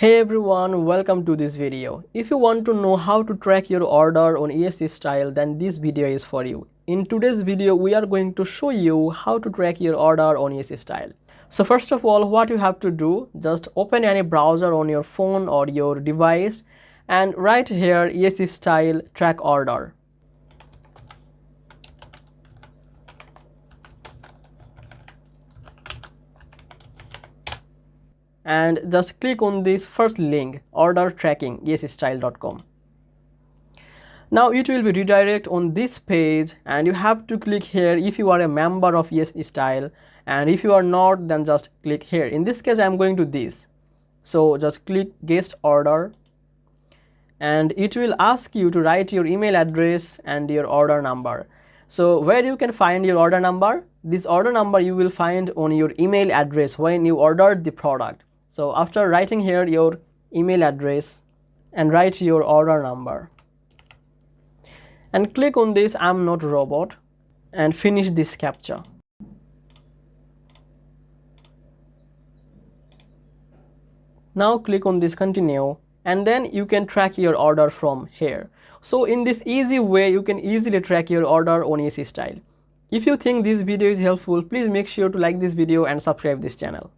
Hey everyone, welcome to this video. If you want to know how to track your order on Yesstyle, then this video is for you. In today's video, we are going to show you how to track your order on Yesstyle. So first of all, what you have to do, just open any browser on your phone or your device and write here Yesstyle track order. And just click on this first link, order tracking yesstyle.com. Now it will be redirect on this page and you have to click here if you are a member of Yesstyle, and if you are not, then just click here. In this case I am going to this, so just click guest order and it will ask you to write your email address and your order number. So where you can find your order number? This order number you will find on your email address when you ordered the product. So after writing here your email address and write your order number and click on this I'm not robot and finish this captcha. Now click on this continue and then you can track your order from here. So in this easy way you can easily track your order on Yesstyle. If you think this video is helpful, please make sure to like this video and subscribe this channel.